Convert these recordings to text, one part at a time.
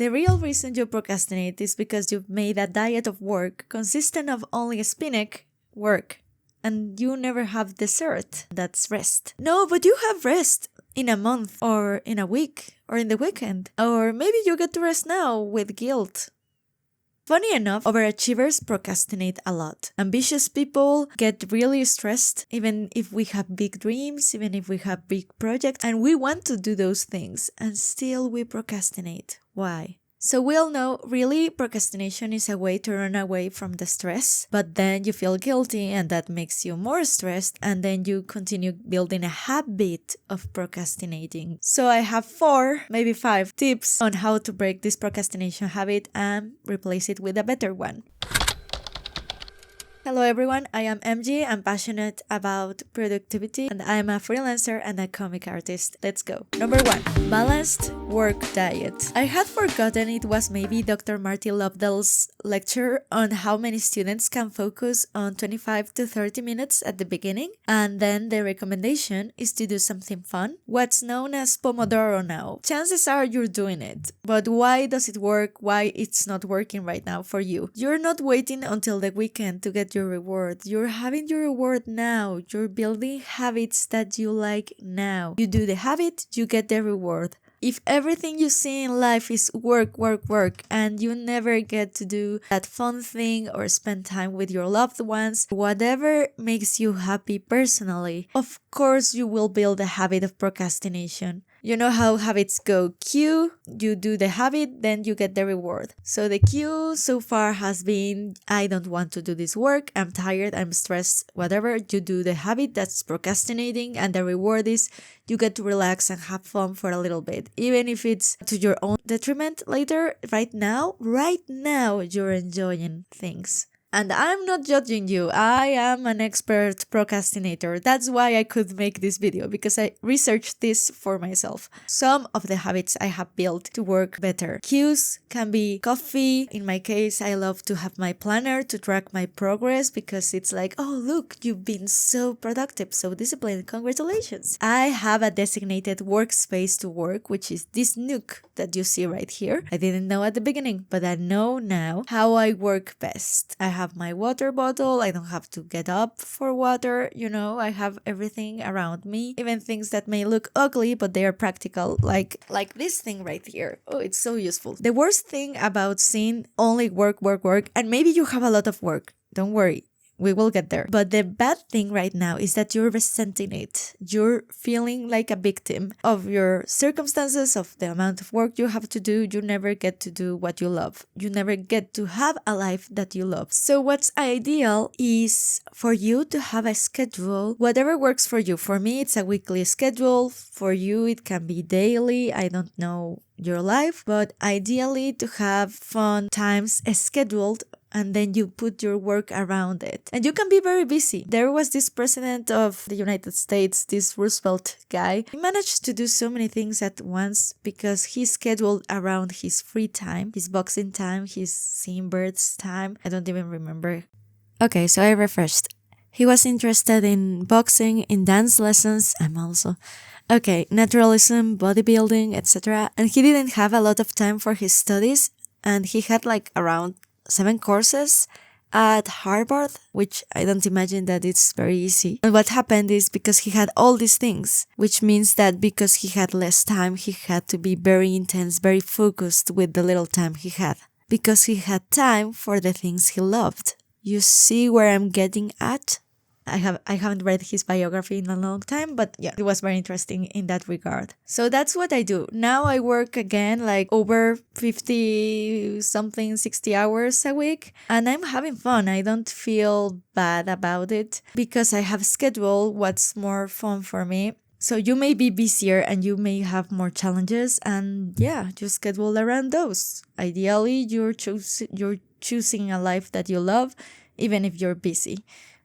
The real reason you procrastinate is because you've made a diet of work consistent of only spinach, work, and you never have dessert. That's rest. No, but you have rest in a month or in a week or in the weekend. Or maybe you get to rest now with guilt. Funny enough, overachievers procrastinate a lot. Ambitious people get really stressed even if we have big dreams, even if we have big projects, and we want to do those things, and still we procrastinate. Why? So we all know, really, procrastination is a way to run away from the stress, but then you feel guilty and that makes you more stressed, and then you continue building a habit of procrastinating. So I have 4, maybe 5 tips on how to break this procrastination habit and replace it with a better one. Hello everyone, I am MG. I'm passionate about productivity and I'm a freelancer and a comic artist. Let's go. Number 1, balanced work diet. I had forgotten it was maybe Dr. Marty Lobdell's lecture on how many students can focus on 25 to 30 minutes at the beginning, and then the recommendation is to do something fun, what's known as Pomodoro now. Chances are you're doing it, but why does it work? Why it's not working right now for you? You're not waiting until the weekend to get your reward. You're having your reward now. You're building habits that you like now. You do the habit, you get the reward. If everything you see in life is work, work, work, and you never get to do that fun thing or spend time with your loved ones, whatever makes you happy personally, of course you will build a habit of procrastination. You know how habits go. Cue, you do the habit, then you get the reward. So the cue so far has been, I don't want to do this work, I'm tired, I'm stressed, whatever. You do the habit, that's procrastinating, and the reward is you get to relax and have fun for a little bit. Even if it's to your own detriment later, right now, you're enjoying things. And I'm not judging you, I am an expert procrastinator. That's why I could make this video, because I researched this for myself. Some of the habits I have built to work better. Cues can be coffee. In my case, I love to have my planner to track my progress, because it's like, oh look, you've been so productive, so disciplined, congratulations. I have a designated workspace to work, which is this nook that you see right here. I didn't know at the beginning, but I know now how I work best. I have my water bottle, I don't have to get up for water, I have everything around me, even things that may look ugly, but they are practical, like this thing right here. Oh, it's so useful. The worst thing about seeing only work, and maybe you have a lot of work, don't worry. We will get there. But the bad thing right now is that you're resenting it. You're feeling like a victim of your circumstances, of the amount of work you have to do. You never get to do what you love. You never get to have a life that you love. So what's ideal is for you to have a schedule, whatever works for you. For me, it's a weekly schedule. For you, it can be daily. I don't know your life, but ideally to have fun times scheduled, and then you put your work around it. And you can be very busy. There was this president of the United States, this Roosevelt guy. He managed to do so many things at once because he scheduled around his free time, his boxing time, his seeing birds time. I don't even remember. Okay, so I refreshed. He was interested in boxing, in dance lessons. I'm also... Okay, naturalism, bodybuilding, etc. And he didn't have a lot of time for his studies. And he had around 7 courses at Harvard, which I don't imagine that it's very easy. And what happened is, because he had all these things, which means that because he had less time, he had to be very intense, very focused with the little time he had. Because he had time for the things he loved. You see where I'm getting at? I haven't read his biography in a long time, but yeah, it was very interesting in that regard. So that's what I do. Now I work again over 50 something, 60 hours a week, and I'm having fun. I don't feel bad about it because I have scheduled what's more fun for me. So you may be busier and you may have more challenges, and yeah, you schedule around those. Ideally, you're choosing a life that you love, even if you're busy.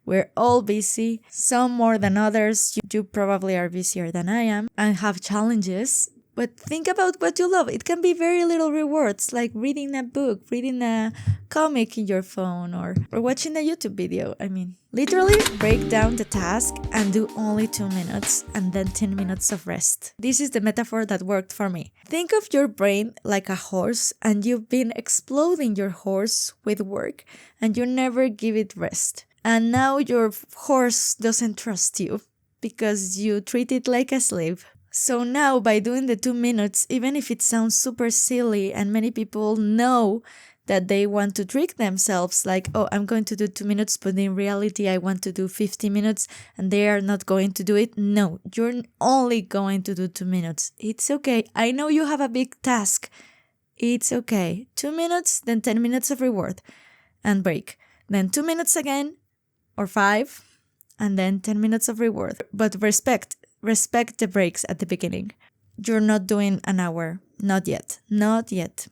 We're all busy, some more than others. You probably are busier than I am and have challenges, But think about what you love. It can be very little rewards, like reading a book, reading a comic in your phone, or watching a YouTube video. I mean, literally break down the task and do only 2 minutes and then 10 minutes of rest. This is the metaphor that worked for me. Think of your brain like a horse, and you've been exploding your horse with work and you never give it rest. And now your horse doesn't trust you because you treat it like a slave. So now by doing the 2 minutes, even if it sounds super silly and many people know that they want to trick themselves like, oh, I'm going to do 2 minutes, but in reality I want to do 50 minutes and they are not going to do it. No, you're only going to do 2 minutes. It's okay. I know you have a big task. It's okay. 2 minutes, then 10 minutes of reward and break. Then 2 minutes again or 5 and then 10 minutes of reward. But respect the breaks at the beginning. You're not doing an hour. Not yet. Not yet.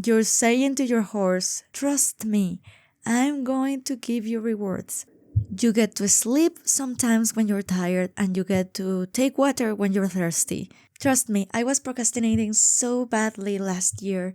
You're saying to your horse, trust me, I'm going to give you rewards. You get to sleep sometimes when you're tired, and you get to take water when you're thirsty. Trust me, I was procrastinating so badly last year,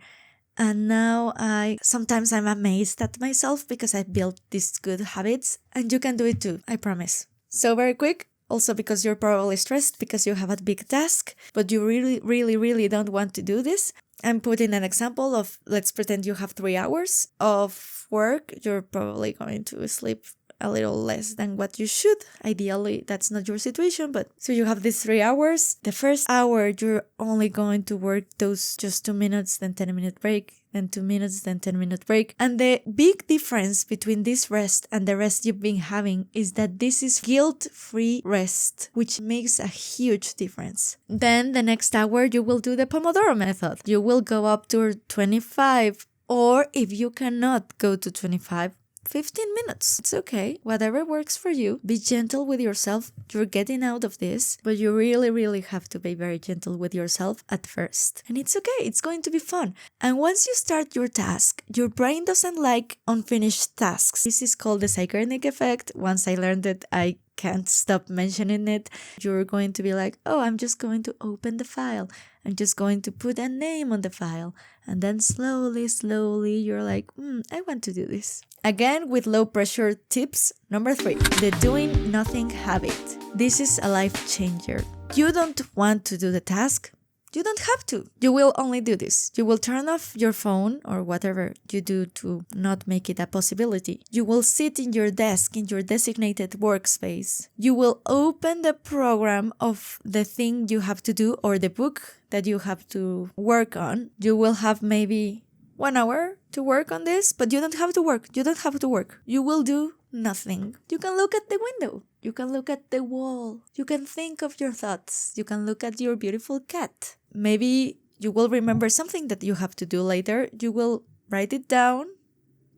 and now sometimes I'm amazed at myself because I built these good habits, and you can do it too, I promise. So very quick. Also because you're probably stressed because you have a big task, but you really don't want to do this. I'm putting an example of, let's pretend you have 3 hours of work. You're probably going to sleep a little less than what you should. Ideally, that's not your situation, but so you have these 3 hours. The first hour, you're only going to work those just 2 minutes, then 10-minute break, then 2 minutes, then 10-minute break. And the big difference between this rest and the rest you've been having is that this is guilt-free rest, which makes a huge difference. Then the next hour, you will do the Pomodoro method. You will go up to 25, or if you cannot go to 25, 15 minutes. It's okay. Whatever works for you. Be gentle with yourself. You're getting out of this, but you really have to be very gentle with yourself at first. And it's okay. It's going to be fun. And once you start your task, your brain doesn't like unfinished tasks. This is called the Zeigarnik effect. Once I learned it, I can't stop mentioning it. You're going to be like, oh, I'm just going to open the file. I'm just going to put a name on the file. And then slowly, you're like, I want to do this. Again, with low pressure tips. Number 3, the doing nothing habit. This is a life changer. You don't want to do the task. You don't have to. You will only do this. You will turn off your phone or whatever you do to not make it a possibility. You will sit in your desk, in your designated workspace. You will open the program of the thing you have to do or the book that you have to work on. You will have maybe 1 hour to work on this, but you don't have to work. You don't have to work. You will do nothing. You can look at the window. You can look at the wall. You can think of your thoughts. You can look at your beautiful cat. Maybe you will remember something that you have to do later. You will write it down.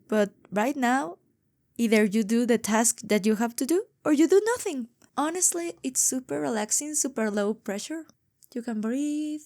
But right now, either you do the task that you have to do or you do nothing. Honestly, it's super relaxing, super low pressure. You can breathe.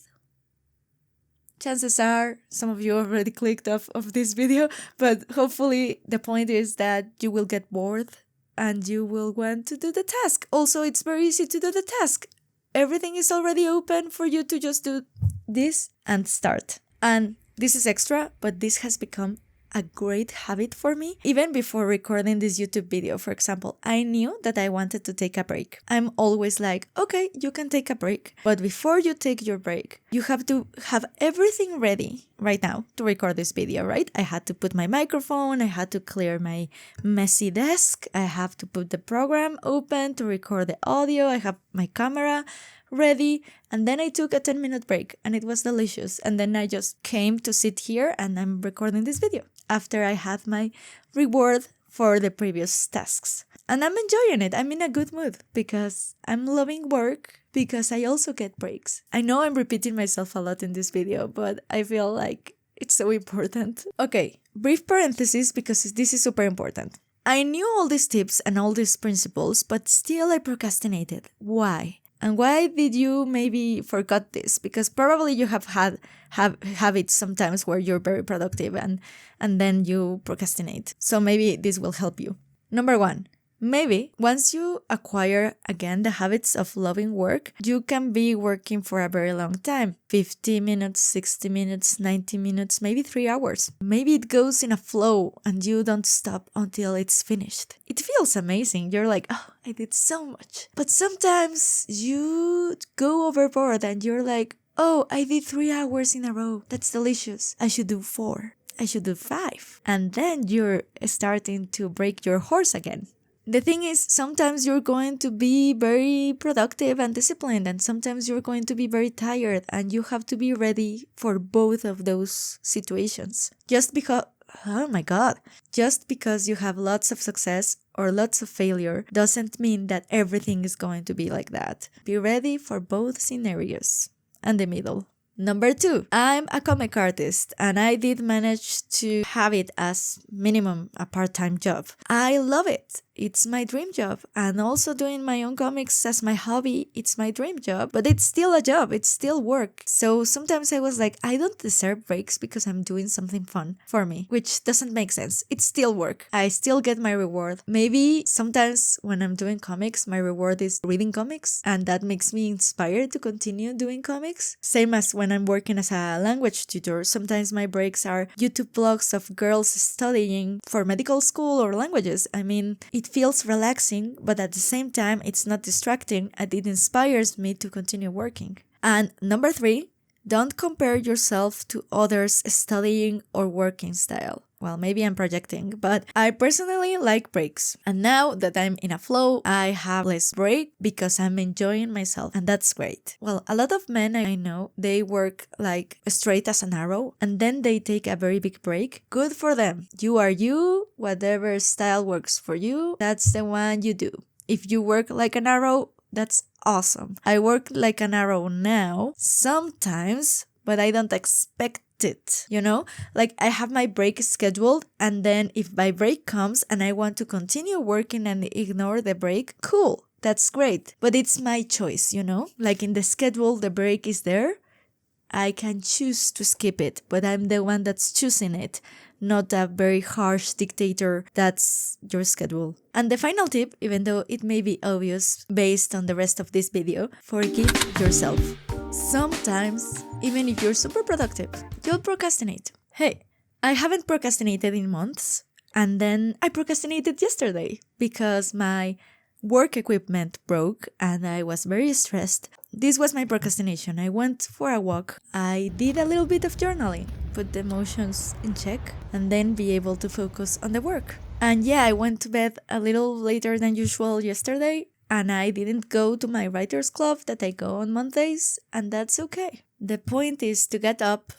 Chances are some of you already clicked off of this video, but hopefully the point is that you will get bored and you will want to do the task. Also, it's very easy to do the task. Everything is already open for you to just do this and start. And this is extra, but this has become a great habit for me. Even before recording this YouTube video, for example, I knew that I wanted to take a break. I'm always like, okay, you can take a break. But before you take your break, you have to have everything ready right now to record this video, right? I had to put my microphone, I had to clear my messy desk, I have to put the program open to record the audio, I have my camera ready, and then I took a 10-minute break and it was delicious. And then I just came to sit here and I'm recording this video after I had my reward for the previous tasks. And I'm enjoying it. I'm in a good mood because I'm loving work, because I also get breaks. I know I'm repeating myself a lot in this video, but I feel like it's so important. Okay, brief parenthesis because this is super important. I knew all these tips and all these principles, but still I procrastinated. Why? And why did you maybe forgot this? Because probably you have habits sometimes where you're very productive and then you procrastinate. So maybe this will help you. Number 1, Maybe once you acquire again the habits of loving work, you can be working for a very long time, 50 minutes, 60 minutes, 90 minutes, maybe 3 hours. Maybe it goes in a flow and you don't stop until it's finished. It feels amazing. You're like, oh, I did so much. But sometimes you go overboard and you're like, oh, I did 3 hours in a row. That's delicious. I should do 4. I should do 5. And then you're starting to break your horse again. The thing is, sometimes you're going to be very productive and disciplined, and sometimes you're going to be very tired, and you have to be ready for both of those situations. Just because you have lots of success or lots of failure doesn't mean that everything is going to be like that. Be ready for both scenarios and the middle. Number 2, I'm a comic artist and I did manage to have it as minimum a part-time job. I love it. It's my dream job, and also doing my own comics as my hobby, it's my dream job, but it's still a job, it's still work. So sometimes I was like, I don't deserve breaks because I'm doing something fun for me, which doesn't make sense. It's still work. I still get my reward. Maybe sometimes when I'm doing comics, my reward is reading comics, and that makes me inspired to continue doing comics. Same as when I'm working as a language tutor, sometimes my breaks are YouTube vlogs of girls studying for medical school or languages. I mean, it feels relaxing, but at the same time, it's not distracting, and it inspires me to continue working. And number 3, don't compare yourself to others' studying or working style. Well, maybe I'm projecting, but I personally like breaks. And now that I'm in a flow, I have less break because I'm enjoying myself, and that's great. Well, a lot of men I know, they work like straight as an arrow, and then they take a very big break. Good for them. You are you, whatever style works for you, that's the one you do. If you work like an arrow, that's awesome. I work like an arrow now, sometimes, but I don't expect it, like I have my break scheduled, and then if my break comes and I want to continue working and ignore the break, cool, that's great, but it's my choice, like in the schedule the break is there. I can choose to skip it, but I'm the one that's choosing it, not a very harsh dictator that's your schedule. And the final tip, even though it may be obvious based on the rest of this video, forgive yourself. Sometimes, even if you're super productive, you'll procrastinate. Hey, I haven't procrastinated in months, and then I procrastinated yesterday because my work equipment broke and I was very stressed. This was my procrastination. I went for a walk. I did a little bit of journaling, put the emotions in check, and then be able to focus on the work. And yeah, I went to bed a little later than usual yesterday, and I didn't go to my writer's club that I go on Mondays, and that's okay. The point is to get up,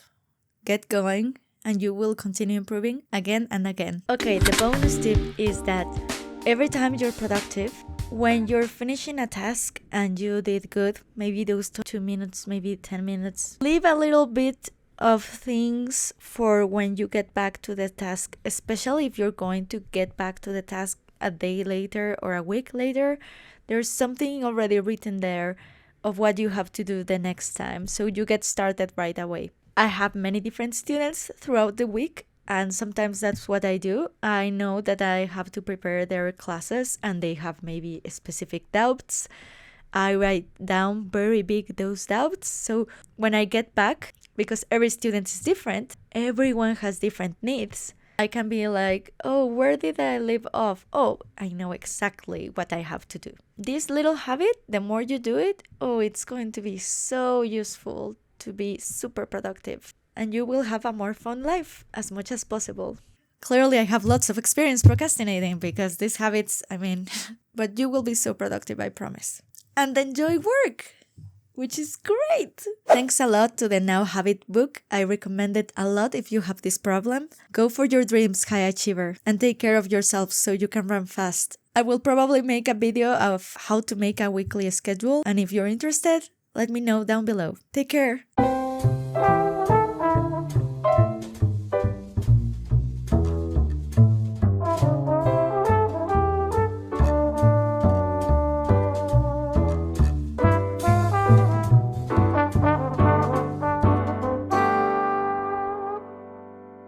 get going, and you will continue improving again and again. Okay, the bonus tip is that every time you're productive, when you're finishing a task and you did good, maybe those 2 minutes, maybe 10 minutes, leave a little bit of things for when you get back to the task, especially if you're going to get back to the task a day later or a week later. There's something already written there of what you have to do the next time, so you get started right away. I have many different students throughout the week, and sometimes that's what I do. I know that I have to prepare their classes and they have maybe specific doubts. I write down very big those doubts, so when I get back, because every student is different, everyone has different needs, I can be like, oh, where did I leave off? Oh, I know exactly what I have to do. This little habit, the more you do it, it's going to be so useful to be super productive. And you will have a more fun life as much as possible. Clearly, I have lots of experience procrastinating because these habits, but you will be so productive, I promise. And enjoy work, which is great. Thanks a lot to the Now Habit book. I recommend it a lot if you have this problem. Go for your dreams, high achiever, and take care of yourself so you can run fast. I will probably make a video of how to make a weekly schedule, and if you're interested, let me know down below. Take care.